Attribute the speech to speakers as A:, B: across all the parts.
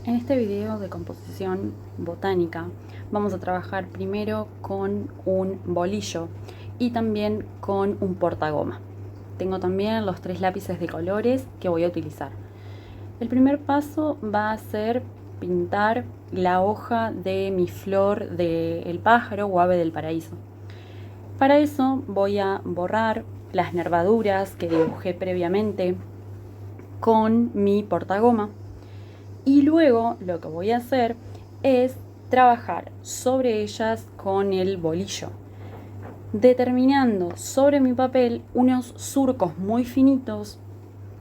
A: En este video de composición botánica vamos a trabajar primero con un bolillo y también con un portagoma. Tengo también los 3 lápices de colores que voy a utilizar. El primer paso va a ser pintar la hoja de mi flor del pájaro o ave del paraíso. Para eso voy a borrar las nervaduras que dibujé previamente con mi portagoma. Y luego lo que voy a hacer es trabajar sobre ellas con el bolillo, determinando sobre mi papel unos surcos muy finitos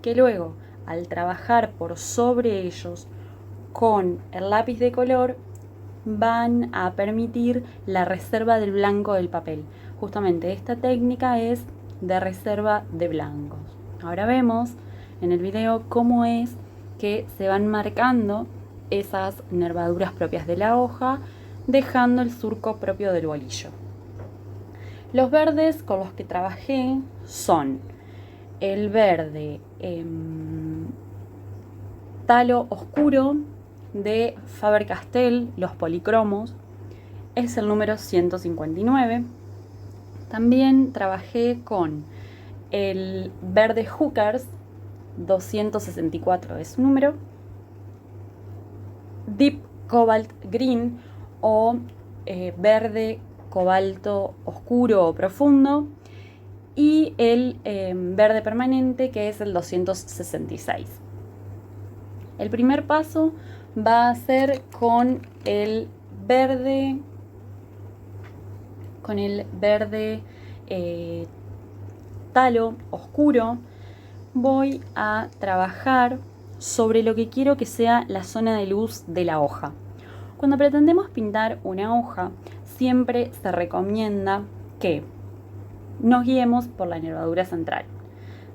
A: que luego, al trabajar por sobre ellos con el lápiz de color, van a permitir la reserva del blanco del papel. Justamente esta técnica es de reserva de blancos. Ahora vemos en el video cómo es que se van marcando esas nervaduras propias de la hoja, dejando el surco propio del bolillo. Los verdes con los que trabajé son el verde talo oscuro de Faber-Castell, los policromos, es el número 159. También trabajé con el verde Hookers, 264 es su número, Deep Cobalt Green o verde cobalto oscuro o profundo, y el verde permanente, que es el 266. El primer paso va a ser con el verde talo oscuro. Voy a trabajar sobre lo que quiero que sea la zona de luz de la hoja. Cuando pretendemos pintar una hoja, siempre se recomienda que nos guiemos por la nervadura central.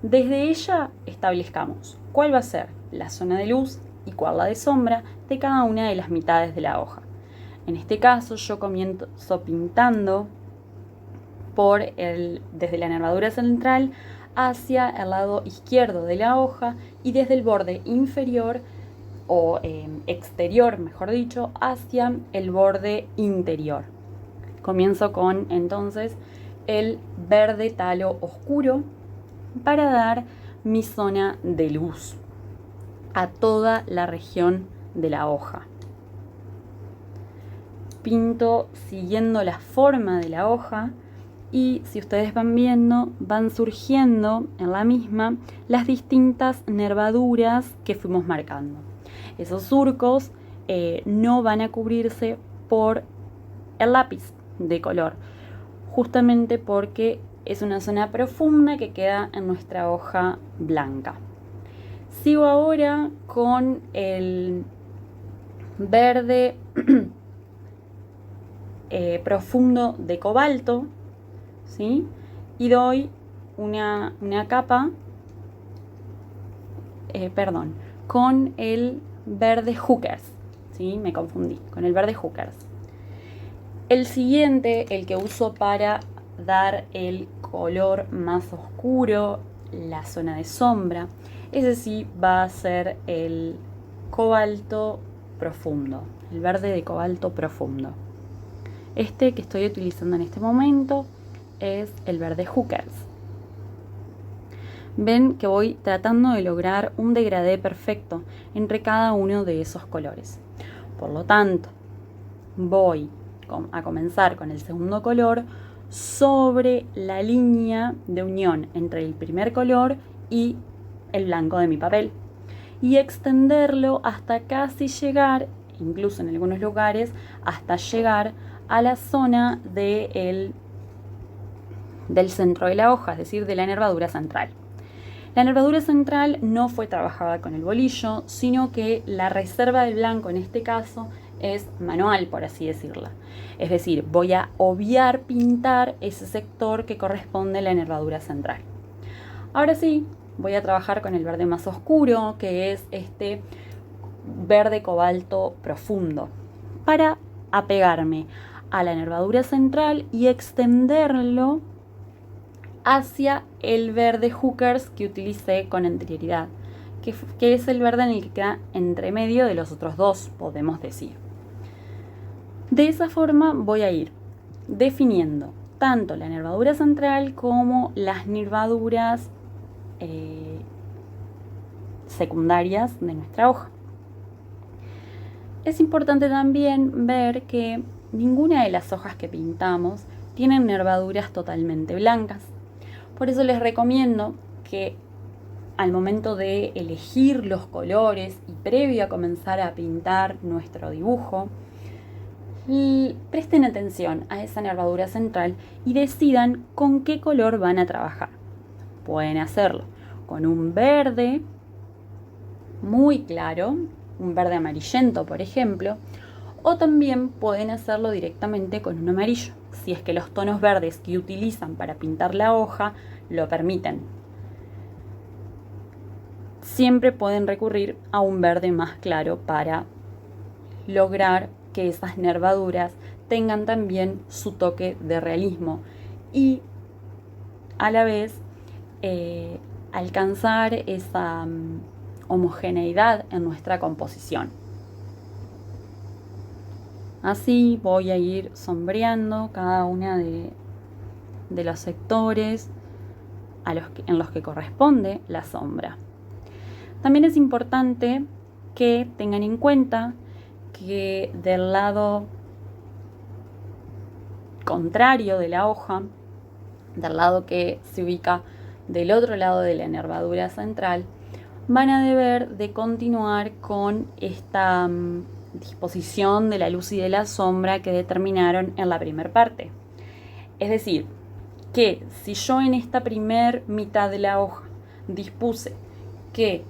A: Desde ella establezcamos cuál va a ser la zona de luz y cuál la de sombra de cada una de las mitades de la hoja. En este caso yo comienzo pintando desde la nervadura central hacia el lado izquierdo de la hoja y desde el borde inferior o exterior, mejor dicho, hacia el borde interior. Comienzo con entonces el verde talo oscuro para dar mi zona de luz a toda la región de la hoja. Pinto siguiendo la forma de la hoja y, si ustedes van viendo, van surgiendo en la misma las distintas nervaduras que fuimos marcando. Esos surcos no van a cubrirse por el lápiz de color, justamente porque es una zona profunda que queda en nuestra hoja blanca. Sigo ahora con el verde profundo de cobalto, ¿sí? Y doy una capa, con el verde Hookers, ¿sí? Me confundí, con el verde Hookers. El siguiente, el que uso para dar el color más oscuro, la zona de sombra, ese sí va a ser el cobalto profundo, el verde de cobalto profundo. Este que estoy utilizando en este momento es el verde Hookers. Ven que voy tratando de lograr un degradé perfecto entre cada uno de esos colores. Por lo tanto, voy a comenzar con el segundo color sobre la línea de unión entre el primer color y el blanco de mi papel y extenderlo hasta casi llegar, incluso en algunos lugares, hasta llegar a la zona del centro de la hoja, es decir, de la nervadura central. La nervadura central no fue trabajada con el bolillo, sino que la reserva del blanco en este caso es manual, por así decirla. Es decir, voy a obviar pintar ese sector que corresponde a la nervadura central. Ahora sí, voy a trabajar con el verde más oscuro, que es este verde cobalto profundo, para apegarme a la nervadura central y extenderlo hacia el verde Hookers que utilicé con anterioridad, que es el verde en el que queda entre medio de los otros dos, podemos decir. De esa forma voy a ir definiendo tanto la nervadura central como las nervaduras secundarias de nuestra hoja. Es importante también ver que ninguna de las hojas que pintamos tienen nervaduras totalmente blancas. Por eso les recomiendo que al momento de elegir los colores y previo a comenzar a pintar nuestro dibujo, presten atención a esa nervadura central y decidan con qué color van a trabajar. Pueden hacerlo con un verde muy claro, un verde amarillento, por ejemplo, o también pueden hacerlo directamente con un amarillo, si es que los tonos verdes que utilizan para pintar la hoja lo permiten. Siempre pueden recurrir a un verde más claro para lograr que esas nervaduras tengan también su toque de realismo y a la vez alcanzar esa homogeneidad en nuestra composición. Así voy a ir sombreando cada una de los sectores en los que corresponde la sombra. También es importante que tengan en cuenta que del lado contrario de la hoja, del lado que se ubica del otro lado de la nervadura central, van a deber de continuar con esta disposición de la luz y de la sombra que determinaron en la primera parte. Es decir, que si yo en esta primer mitad de la hoja dispuse que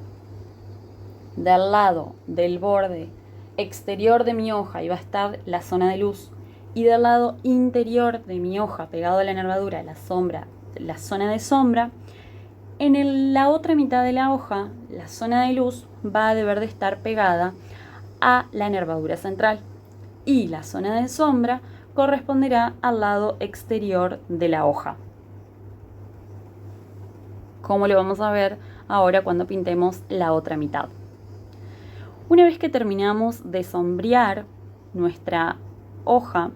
A: del lado del borde exterior de mi hoja iba a estar la zona de luz y del lado interior de mi hoja pegado a la nervadura, la zona de sombra, en la otra mitad de la hoja, la zona de luz va a deber de estar pegada a la nervadura central y la zona de sombra corresponderá al lado exterior de la hoja, como lo vamos a ver ahora cuando pintemos la otra mitad. Una vez que terminamos de sombrear nuestra hoja,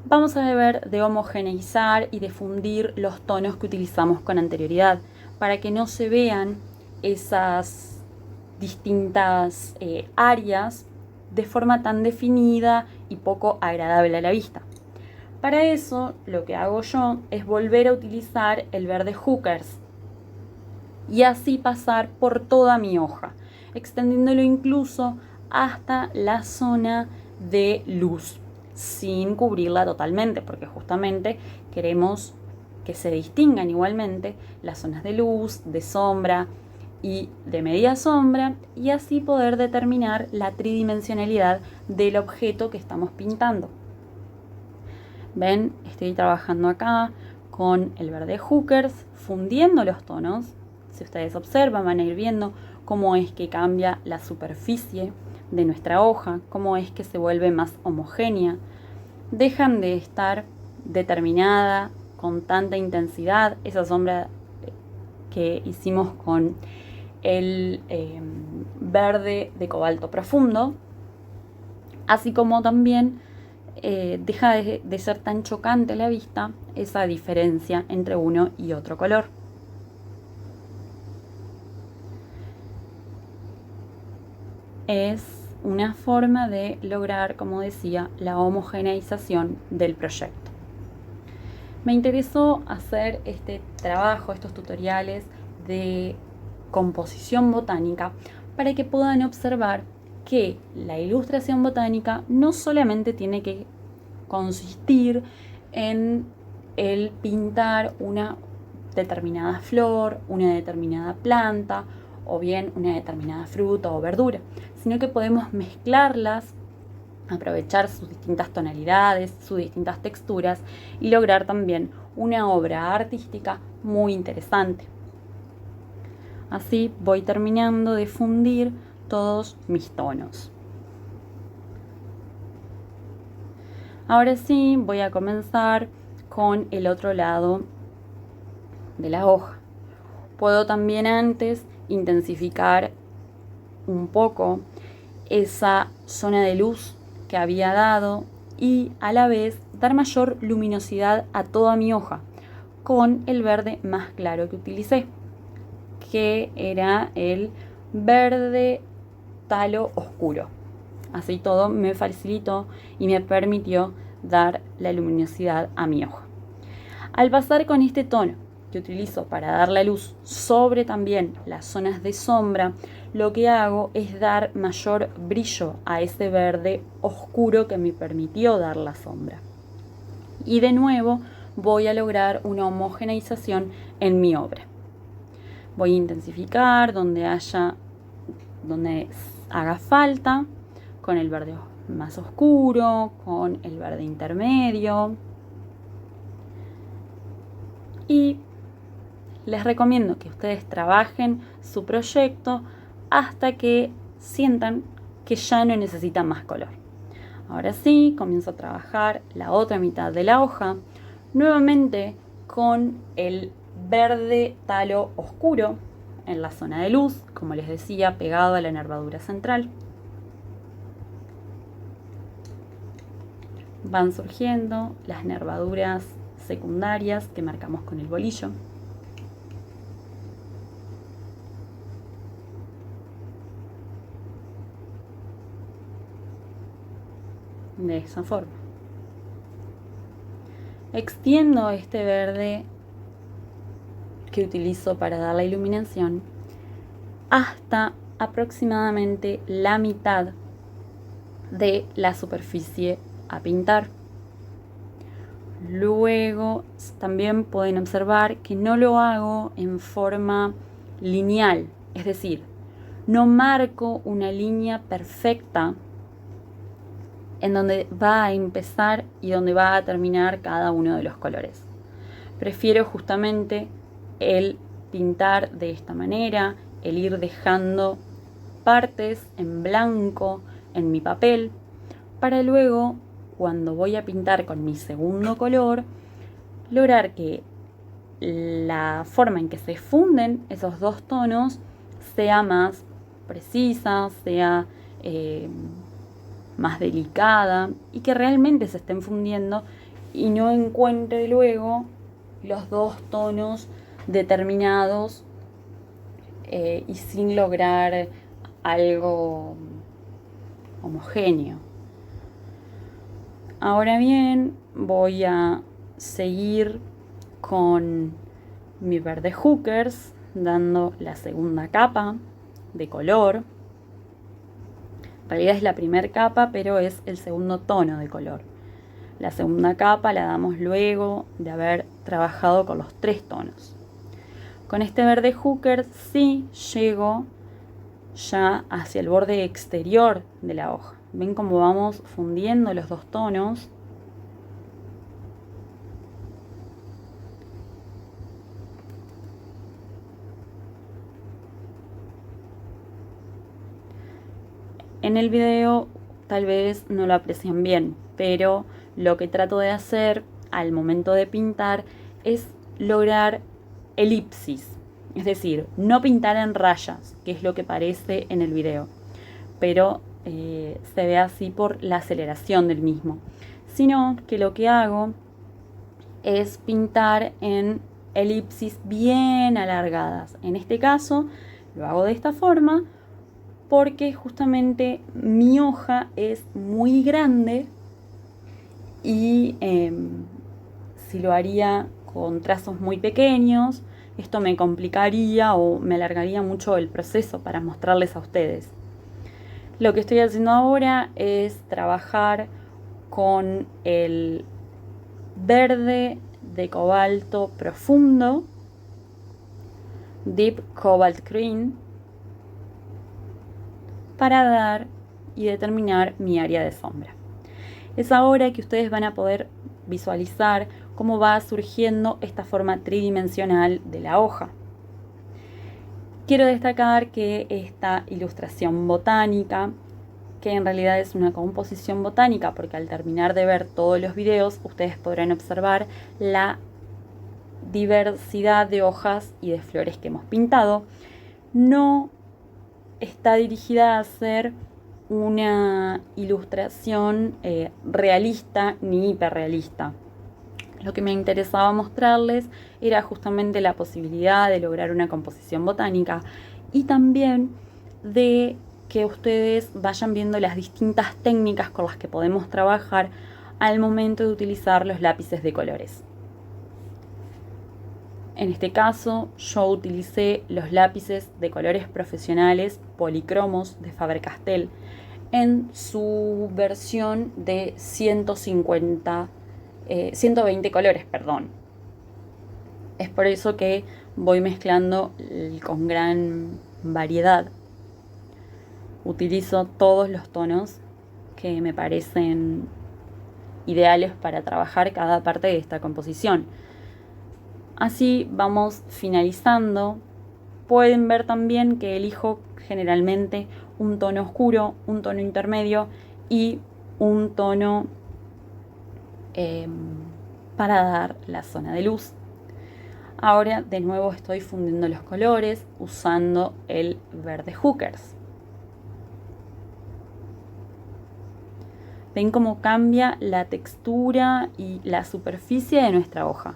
A: vamos a deber de homogeneizar y de fundir los tonos que utilizamos con anterioridad para que no se vean esas distintas áreas de forma tan definida y poco agradable a la vista. Para eso lo que hago yo es volver a utilizar el verde Hookers y así pasar por toda mi hoja, extendiéndolo incluso hasta la zona de luz, sin cubrirla totalmente, porque justamente queremos que se distingan igualmente las zonas de luz, de sombra y de media sombra, y así poder determinar la tridimensionalidad del objeto que estamos pintando. Ven, estoy trabajando acá con el verde Hookers, fundiendo los tonos. Si ustedes observan, van a ir viendo cómo es que cambia la superficie de nuestra hoja, cómo es que se vuelve más homogénea. Dejan de estar determinada con tanta intensidad esa sombra que hicimos con el verde de cobalto profundo, así como también deja de ser tan chocante a la vista esa diferencia entre uno y otro color. Es una forma de lograr, como decía, la homogeneización del proyecto. Me interesó hacer este trabajo, estos tutoriales de composición botánica para que puedan observar que la ilustración botánica no solamente tiene que consistir en el pintar una determinada flor, una determinada planta o bien una determinada fruta o verdura, sino que podemos mezclarlas, aprovechar sus distintas tonalidades, sus distintas texturas y lograr también una obra artística muy interesante. Así voy terminando de fundir todos mis tonos. Ahora sí voy a comenzar con el otro lado de la hoja. Puedo también antes intensificar un poco esa zona de luz que había dado y a la vez dar mayor luminosidad a toda mi hoja con el verde más claro que utilicé, que era el verde talo oscuro. Así todo me facilitó y me permitió dar la luminosidad a mi hoja. Al pasar con este tono que utilizo para dar la luz sobre también las zonas de sombra, lo que hago es dar mayor brillo a ese verde oscuro que me permitió dar la sombra. Y de nuevo voy a lograr una homogeneización en mi obra. Voy a intensificar donde haga falta, con el verde más oscuro, con el verde intermedio. Y les recomiendo que ustedes trabajen su proyecto hasta que sientan que ya no necesitan más color. Ahora sí, comienzo a trabajar la otra mitad de la hoja, nuevamente con el verde talo oscuro en la zona de luz, como les decía, pegado a la nervadura central. Van surgiendo las nervaduras secundarias que marcamos con el bolillo. De esa forma. Extiendo este verde que utilizo para dar la iluminación hasta aproximadamente la mitad de la superficie a pintar. Luego también pueden observar que no lo hago en forma lineal, es decir, no marco una línea perfecta en donde va a empezar y donde va a terminar cada uno de los colores. Prefiero justamente el pintar de esta manera, el ir dejando partes en blanco en mi papel, para luego, cuando voy a pintar con mi segundo color, lograr que la forma en que se funden esos dos tonos sea más precisa, sea más delicada y que realmente se estén fundiendo y no encuentre luego los dos tonos determinados y sin lograr algo homogéneo. Ahora bien, voy a seguir con mi verde hookers, dando la segunda capa de color. En realidad es la primera capa, pero es el segundo tono de color. La segunda capa la damos luego de haber trabajado con los tres tonos. Con este verde hooker sí llego ya hacia el borde exterior de la hoja. ¿Ven cómo vamos fundiendo los dos tonos? En el video tal vez no lo aprecian bien, pero lo que trato de hacer al momento de pintar es lograr elipsis, es decir, no pintar en rayas, que es lo que parece en el video, pero se ve así por la aceleración del mismo, sino que lo que hago es pintar en elipsis bien alargadas. En este caso lo hago de esta forma porque justamente mi hoja es muy grande y si lo haría con trazos muy pequeños, esto me complicaría o me alargaría mucho el proceso para mostrarles a ustedes. Lo que estoy haciendo ahora es trabajar con el verde de cobalto profundo, Deep Cobalt Green, para dar y determinar mi área de sombra. Es ahora que ustedes van a poder visualizar cómo va surgiendo esta forma tridimensional de la hoja. Quiero destacar que esta ilustración botánica, que en realidad es una composición botánica, porque al terminar de ver todos los videos ustedes podrán observar la diversidad de hojas y de flores que hemos pintado, no está dirigida a ser una ilustración realista ni hiperrealista. Lo que me interesaba mostrarles era justamente la posibilidad de lograr una composición botánica y también de que ustedes vayan viendo las distintas técnicas con las que podemos trabajar al momento de utilizar los lápices de colores. En este caso, yo utilicé los lápices de colores profesionales policromos de Faber-Castell en su versión de 120 colores, perdón. Es por eso que voy mezclando con gran variedad. Utilizo todos los tonos que me parecen ideales para trabajar cada parte de esta composición. Así vamos finalizando. Pueden ver también que elijo generalmente un tono oscuro, un tono intermedio y un tono para dar la zona de luz. Ahora de nuevo estoy fundiendo los colores usando el verde Hookers. Ven cómo cambia la textura y la superficie de nuestra hoja.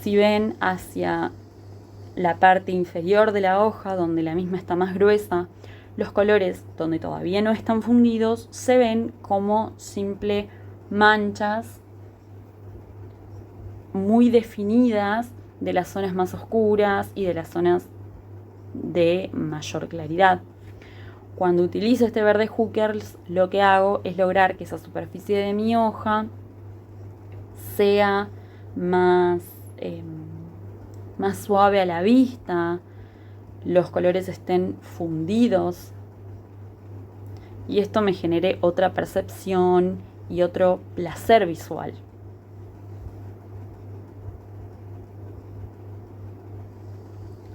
A: Si ven hacia la parte inferior de la hoja, donde la misma está más gruesa, los colores donde todavía no están fundidos se ven como simple manchas muy definidas de las zonas más oscuras y de las zonas de mayor claridad. Cuando utilizo este verde Hookers, lo que hago es lograr que esa superficie de mi hoja sea más suave a la vista, los colores estén fundidos y esto me genere otra percepción y otro placer visual.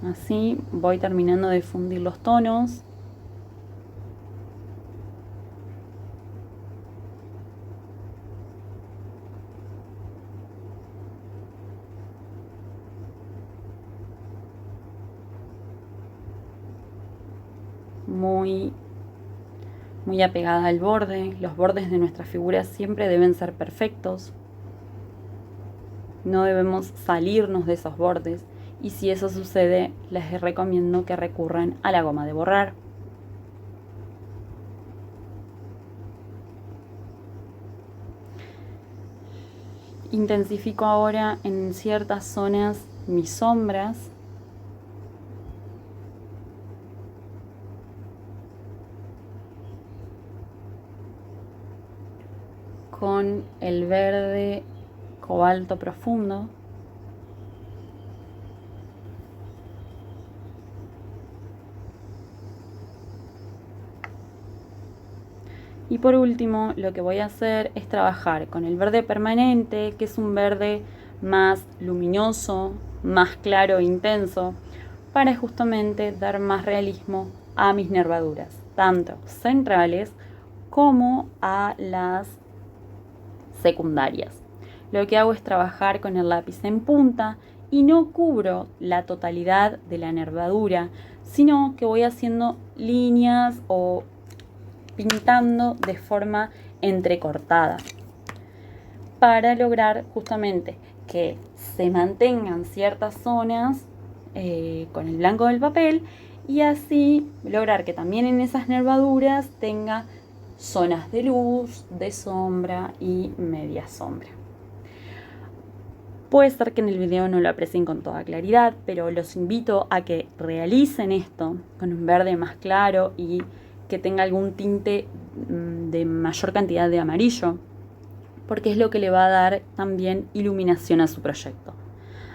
A: Así voy terminando de fundir los tonos. Muy apegada al borde. Los bordes de nuestras figuras siempre deben ser perfectos. No debemos salirnos de esos bordes. Y si eso sucede, les recomiendo que recurran a la goma de borrar. Intensifico ahora en ciertas zonas mis sombras. Con el verde cobalto profundo. Y por último, lo que voy a hacer es trabajar con el verde permanente, que es un verde más luminoso, más claro e intenso, para justamente dar más realismo a mis nervaduras, tanto centrales como a las secundarias. Lo que hago es trabajar con el lápiz en punta y no cubro la totalidad de la nervadura, sino que voy haciendo líneas o pintando de forma entrecortada para lograr justamente que se mantengan ciertas zonas con el blanco del papel y así lograr que también en esas nervaduras tenga zonas de luz, de sombra y media sombra. Puede ser que en el video no lo aprecien con toda claridad, pero los invito a que realicen esto con un verde más claro y que tenga algún tinte de mayor cantidad de amarillo, porque es lo que le va a dar también iluminación a su proyecto.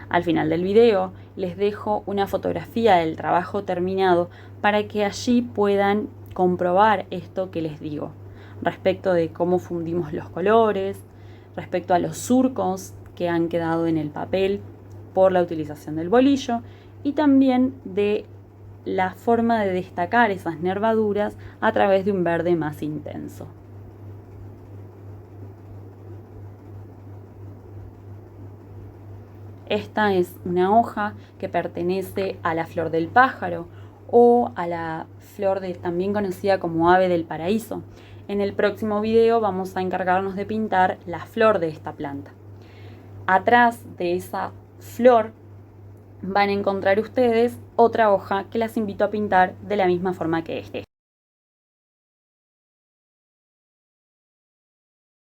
A: Al final del video les dejo una fotografía del trabajo terminado para que allí puedan comprobar esto que les digo, respecto de cómo fundimos los colores, respecto a los surcos que han quedado en el papel por la utilización del bolillo y también de la forma de destacar esas nervaduras a través de un verde más intenso. Esta es una hoja que pertenece a la flor del pájaro, o a la flor también conocida como ave del paraíso. En el próximo video vamos a encargarnos de pintar la flor de esta planta. Atrás de esa flor van a encontrar ustedes otra hoja que las invito a pintar de la misma forma que este.